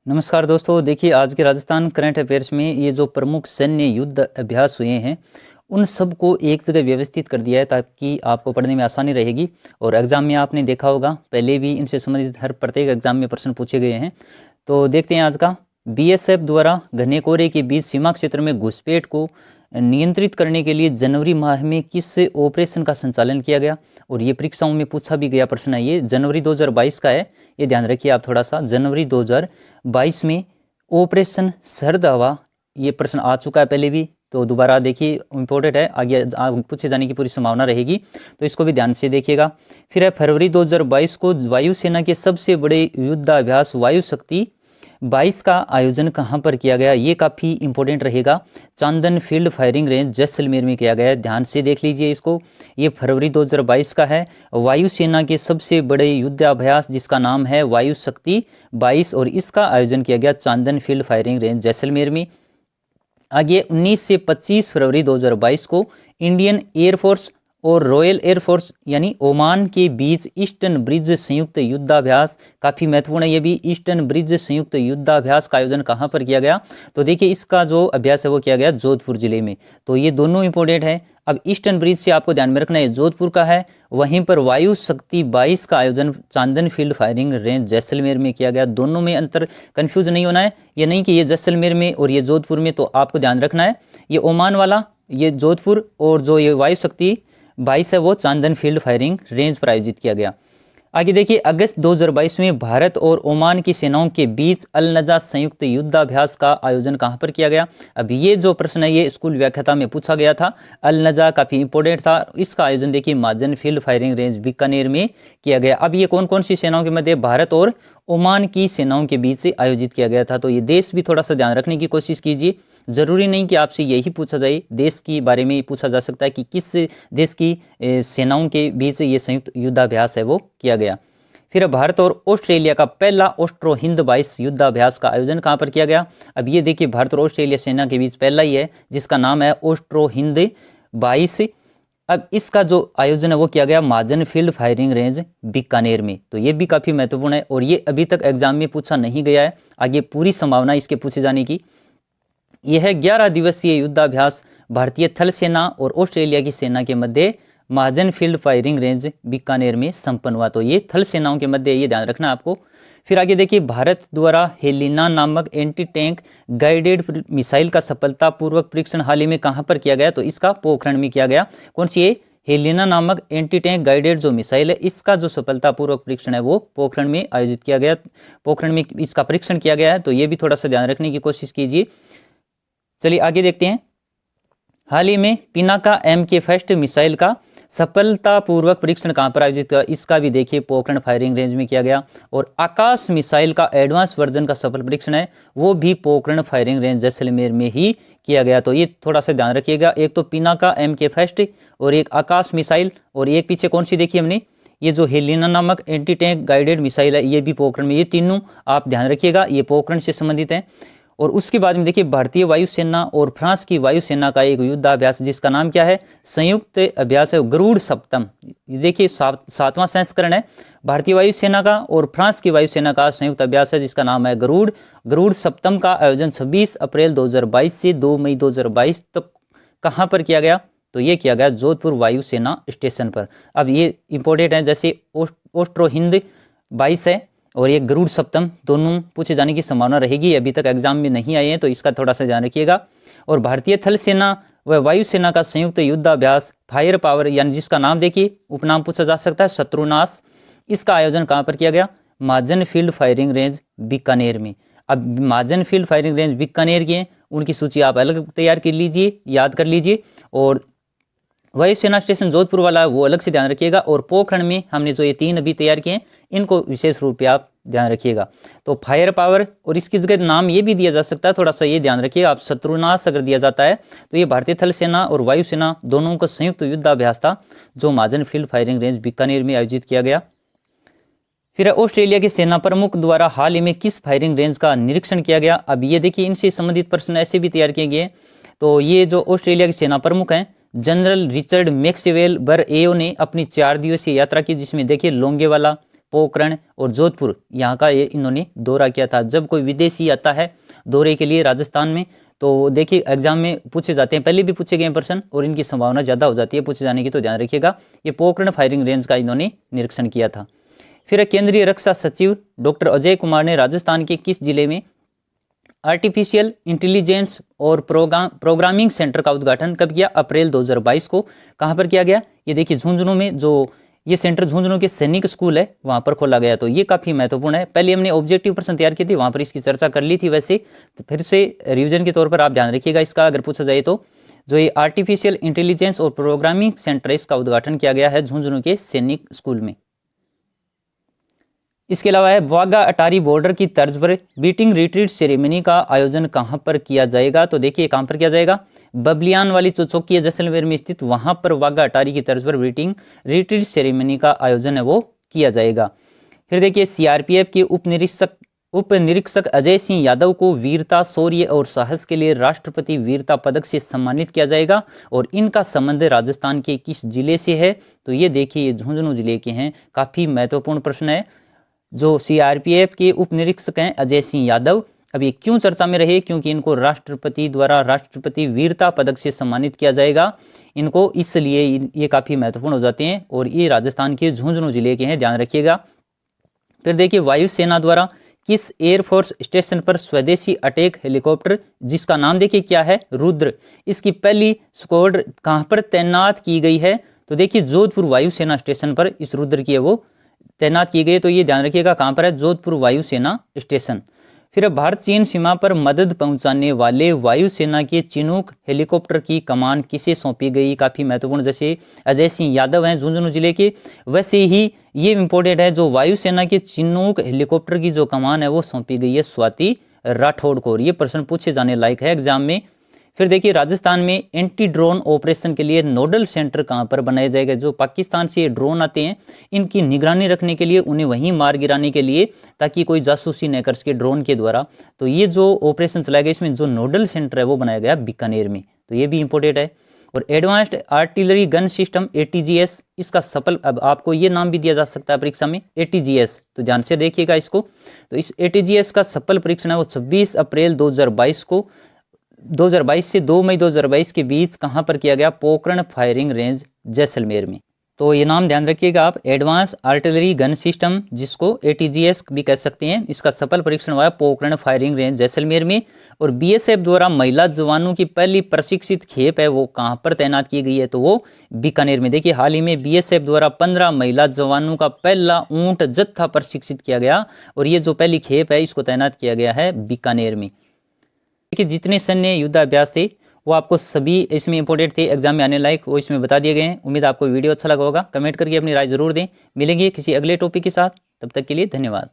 नमस्कार दोस्तों। देखिए, आज के राजस्थान करंट अफेयर्स में ये जो प्रमुख सैन्य युद्ध अभ्यास हुए हैं उन सब को एक जगह व्यवस्थित कर दिया है ताकि आपको पढ़ने में आसानी रहेगी। और एग्जाम में आपने देखा होगा, पहले भी इनसे संबंधित हर प्रत्येक एग्जाम में प्रश्न पूछे गए हैं। तो देखते हैं आज का। बीएसएफ द्वारा घने कोहरे के बीच सीमा क्षेत्र में घुसपैठ को नियंत्रित करने के लिए जनवरी माह में किस ऑपरेशन का संचालन किया गया। और ये परीक्षाओं में पूछा भी गया प्रश्न है। ये जनवरी 2022 का है, ये ध्यान रखिए आप थोड़ा सा। जनवरी 2022 में ऑपरेशन सर्द हवा, ये प्रश्न आ चुका है पहले भी, तो दोबारा देखिए इम्पोर्टेंट है, आगे पूछे जाने की पूरी संभावना रहेगी, तो इसको भी ध्यान से देखिएगा। फिर है फरवरी 2022 को वायुसेना के सबसे बड़े युद्धाभ्यास वायु शक्ति 22 का आयोजन कहाँ पर किया गया। ये काफ़ी इंपॉर्टेंट रहेगा। चांदन फील्ड फायरिंग रेंज जैसलमेर में किया गया है, ध्यान से देख लीजिए इसको। ये फरवरी 2022 का है। वायुसेना के सबसे बड़े युद्धाभ्यास जिसका नाम है वायु शक्ति 22 और इसका आयोजन किया गया चांदन फील्ड फायरिंग रेंज जैसलमेर में। आगे 19 से 25 फरवरी 2022 को इंडियन एयरफोर्स और रॉयल एयरफोर्स यानी ओमान के बीच ईस्टर्न ब्रिज संयुक्त युद्धाभ्यास, काफ़ी महत्वपूर्ण है ये भी। ईस्टर्न ब्रिज संयुक्त युद्धाभ्यास का आयोजन कहाँ पर किया गया, तो देखिए इसका जो अभ्यास है वो किया गया जोधपुर जिले में। तो ये दोनों इंपॉर्टेंट है। अब ईस्टर्न ब्रिज से आपको ध्यान में रखना है जोधपुर का है, वहीं पर वायु शक्ति 22 का आयोजन चांदन फील्ड फायरिंग रेंज जैसलमेर में किया गया। दोनों में अंतर कंफ्यूज नहीं होना है, ये नहीं कि ये जैसलमेर में और ये जोधपुर में, तो आपको ध्यान रखना है ये ओमान वाला ये जोधपुर और जो ये वायु शक्ति 22 है वो चांदन फील्ड फायरिंग रेंज पर आयोजित किया गया। आगे देखिए, अगस्त 2022 में भारत और ओमान की सेनाओं के बीच अल नजा संयुक्त युद्धाभ्यास का आयोजन कहां पर किया गया। अब ये जो प्रश्न है ये स्कूल व्याख्याता में पूछा गया था। अल नजा काफी इंपॉर्टेंट था। इसका आयोजन देखिए माजन फील्ड फायरिंग रेंज बीकानेर में किया गया। अब ये कौन कौन सी सेनाओं के मध्य, भारत और ओमान की सेनाओं के बीच से आयोजित किया गया था। तो ये देश भी थोड़ा सा ध्यान रखने की कोशिश कीजिए। जरूरी नहीं कि आपसे यही पूछा जाए, देश के बारे में पूछा जा सकता है कि किस देश की सेनाओं के बीच ये संयुक्त युद्धाभ्यास है वो किया गया। फिर भारत और ऑस्ट्रेलिया का पहला ऑस्ट्रो हिंद 22 युद्धाभ्यास का आयोजन कहाँ पर किया गया। अब ये देखिए भारत और ऑस्ट्रेलिया सेना के बीच पहला ही है जिसका नाम है ऑस्ट्रो हिंद 22। अब इसका जो आयोजन है वो किया गया माजन फील्ड फायरिंग रेंज बीकानेर में। तो ये भी काफ़ी महत्वपूर्ण है और ये अभी तक एग्जाम में पूछा नहीं गया है, आगे पूरी संभावना इसके पूछे जाने की। यह 11 दिवसीय युद्धाभ्यास भारतीय थल सेना और ऑस्ट्रेलिया की सेना के मध्य महाजन फील्ड फायरिंग रेंज बीकानेर में संपन्न हुआ। तो ये थल सेनाओं के मध्य, ये ध्यान रखना आपको। फिर आगे देखिए, भारत द्वारा हेलिना नामक एंटी टैंक गाइडेड मिसाइल का सफलतापूर्वक परीक्षण हाल ही में कहां पर किया गया, तो इसका पोखरण में किया गया। कौन सी है, हेलिना नामक एंटी टैंक गाइडेड जो मिसाइल है इसका जो सफलतापूर्वक परीक्षण है वो पोखरण में आयोजित किया गया, पोखरण में इसका परीक्षण किया गया है। तो ये भी थोड़ा सा ध्यान रखने की कोशिश कीजिए। चलिए आगे देखते हैं। हाल ही में पिनाका MK फर्स्ट मिसाइल का सफलतापूर्वक परीक्षण कहां पर आयोजित किया, इसका भी देखिए पोखरण फायरिंग रेंज में किया गया। और आकाश मिसाइल का एडवांस वर्जन का सफल परीक्षण है वो भी पोखरण फायरिंग रेंज जैसलमेर में ही किया गया। तो ये थोड़ा सा ध्यान रखिएगा, एक तो पिनाका MK फर्स्ट और एक आकाश मिसाइल और एक पीछे कौन सी देखिए हमने, ये जो हेलिना नामक एंटी टैंक गाइडेड मिसाइल है ये भी पोखरण में। ये तीनों आप ध्यान रखिएगा, ये पोखरण से संबंधित है। और उसके बाद में देखिए भारतीय वायुसेना और फ्रांस की वायुसेना का एक युद्धाभ्यास जिसका नाम क्या है, संयुक्त अभ्यास है गरुड़ सप्तम। देखिए 7वां संस्करण है भारतीय वायुसेना का और फ्रांस की वायुसेना का संयुक्त अभ्यास है जिसका नाम है गरुड़ सप्तम का आयोजन 26 अप्रैल 2022 से 2 मई 2022 तक कहाँ पर किया गया, तो ये किया गया जोधपुर वायुसेना स्टेशन पर। अब ये इंपॉर्टेंट है, जैसे ऑस्ट्रो हिंद 22 है और ये गरुड़ सप्तम, दोनों पूछे जाने की संभावना रहेगी। अभी तक एग्जाम में नहीं आए हैं तो इसका थोड़ा सा ध्यान रखिएगा। और भारतीय थल सेना व वायुसेना का संयुक्त युद्धाभ्यास फायर पावर यानी जिसका नाम देखिए उपनाम पूछा जा सकता है शत्रुनाश, इसका आयोजन कहाँ पर किया गया, माजन फील्ड फायरिंग रेंज बीकानेर में। अब माजन फील्ड फायरिंग रेंज बीकानेर की उनकी सूची आप अलग तैयार कर लीजिए, याद कर लीजिए। और वायुसेना स्टेशन जोधपुर वाला वो अलग से ध्यान रखिएगा। और पोखरण में हमने जो ये 3 अभी तैयार किए हैं इनको विशेष रूप से आप ध्यान रखिएगा। तो फायर पावर और इसकी जगह नाम ये भी दिया जा सकता है, थोड़ा सा ये ध्यान रखिएगा आप, शत्रुनाश अगर दिया जाता है तो ये भारतीय थल सेना और वायुसेना दोनों का संयुक्त युद्धाभ्यास था जो माजन फील्ड फायरिंग रेंज बीकानेर में आयोजित किया गया। फिर ऑस्ट्रेलिया के सेना प्रमुख द्वारा हाल ही में किस फायरिंग रेंज का निरीक्षण किया गया। अब ये देखिए इनसे संबंधित प्रश्न ऐसे भी तैयार किए गए। तो ये जो ऑस्ट्रेलिया के सेना प्रमुख हैं जनरल रिचर्ड मैक्सवेल बर एओ ने अपनी 4 दिवसीय यात्रा की, जिसमें देखिए लोंगेवाला, पोखरण और जोधपुर, यहाँ का ये इन्होंने दौरा किया था। जब कोई विदेशी आता है दौरे के लिए राजस्थान में, तो देखिए एग्जाम में पूछे जाते हैं, पहले भी पूछे गए प्रश्न और इनकी संभावना ज़्यादा हो जाती है पूछे जाने की, तो ध्यान रखिएगा। ये पोखरण फायरिंग रेंज का इन्होंने निरीक्षण किया था। फिर केंद्रीय रक्षा सचिव डॉक्टर अजय कुमार ने राजस्थान के किस जिले में आर्टिफिशियल इंटेलिजेंस और प्रोग्रामिंग सेंटर का उद्घाटन कब किया? अप्रैल 2022 को। कहाँ पर किया गया? ये देखिए झुंझुनू में, जो ये सेंटर झुंझुनू के सैनिक स्कूल है वहाँ पर खोला गया। तो ये काफ़ी महत्वपूर्ण है। पहले हमने ऑब्जेक्टिव प्रश्न तैयार किए थे, वहाँ पर इसकी चर्चा कर ली थी वैसे, तो फिर से रिवीजन के तौर पर आप ध्यान रखिएगा इसका। अगर पूछा जाए तो जो ये आर्टिफिशियल इंटेलिजेंस और प्रोग्रामिंग सेंटर है, इसका उद्घाटन किया गया है झुंझुनू के सैनिक स्कूल में। इसके अलावा है वाघा अटारी बॉर्डर की तर्ज पर बीटिंग रिट्रीट सेरेमनी का आयोजन कहां पर किया जाएगा? तो देखिए कहां पर किया जाएगा, बबलियान वाली जो चौकी है जैसलमेर में स्थित, वहां पर वाघा अटारी की तर्ज पर बीटिंग रिट्रीट सेरेमनी का आयोजन है वो किया जाएगा। फिर देखिए सीआरपीएफ के उप निरीक्षक अजय सिंह यादव को वीरता, शौर्य और साहस के लिए राष्ट्रपति वीरता पदक से सम्मानित किया जाएगा। और इनका संबंध राजस्थान के किस जिले से है? तो ये देखिए ये झुंझुनू जिले के हैं। काफी महत्वपूर्ण प्रश्न है। जो सीआरपीएफ के उप निरीक्षक हैं अजय सिंह यादव, अब ये क्यों चर्चा में रहे? क्योंकि इनको राष्ट्रपति द्वारा राष्ट्रपति वीरता पदक से सम्मानित किया जाएगा इनको, इसलिए ये काफी महत्वपूर्ण हो जाते हैं। और ये राजस्थान के झुंझुनू जिले के हैं, ध्यान रखिएगा। फिर देखिए वायुसेना द्वारा किस एयरफोर्स स्टेशन पर स्वदेशी अटैक हेलीकॉप्टर, जिसका नाम देखिए क्या है, रुद्र, इसकी पहली स्क्वाड कहां पर तैनात की गई है? तो देखिए जोधपुर वायुसेना स्टेशन पर इस रुद्र की है वो तैनात की गई। तो ये ध्यान रखिएगा कहां पर है, जोधपुर वायुसेना स्टेशन। फिर भारत चीन सीमा पर मदद पहुंचाने वाले वायुसेना के चिनूक हेलीकॉप्टर की कमान किसे सौंपी गई? काफी महत्वपूर्ण, जैसे अजय सिंह यादव हैं झुंझुनू जिले के, वैसे ही ये इंपॉर्टेंट है, जो वायुसेना के चिनूक हेलीकॉप्टर की जो कमान है वो सौंपी गई है स्वाति राठौड़ को। ये प्रश्न पूछे जाने लायक है एग्जाम में। फिर देखिए राजस्थान में एंटी ड्रोन ऑपरेशन के लिए नोडल सेंटर कहां पर बनाया जाएगा? जो पाकिस्तान से ड्रोन आते हैं इनकी निगरानी रखने के लिए, उन्हें वहीं मार गिराने के लिए, ताकि कोई जासूसी न कर सके ड्रोन के द्वारा। तो ये जो ऑपरेशन चलाया गया इसमें जो नोडल सेंटर है वो बनाया गया बीकानेर में। तो ये भी इंपॉर्टेंट है। और advanced artillery gun system ATGS, इसका सफल, अब आपको ये नाम भी दिया जा सकता है परीक्षा में ATGS, तो ध्यान से देखिएगा इसको। तो इस ATGS का सफल परीक्षण है वो 26 अप्रैल 2022 से 2 मई 2022 के बीच कहां पर किया गया? पोखरण फायरिंग रेंज जैसलमेर में। तो ये नाम ध्यान रखिएगा आप, एडवांस आर्टिलरी गन सिस्टम, जिसको ATGS भी कह सकते हैं, इसका सफल परीक्षण हुआ है पोखरण फायरिंग रेंज जैसलमेर में। और BSF द्वारा महिला जवानों की पहली प्रशिक्षित खेप है वो कहां पर तैनात की गई है? तो वो बीकानेर में। देखिए हाल ही में BSF द्वारा 15 महिला जवानों का पहला ऊंट जत्था प्रशिक्षित किया गया, और ये जो पहली खेप है इसको तैनात किया गया है बीकानेर में। कि जितने सैन्य युद्धाभ्यास थे वो आपको सभी इसमें इंपॉर्टेंट थे, एग्जाम में आने लायक, वो इसमें बता दिए गए हैं। उम्मीद आपको वीडियो अच्छा लगा होगा। कमेंट करके अपनी राय जरूर दें। मिलेंगे किसी अगले टॉपिक के साथ, तब तक के लिए धन्यवाद।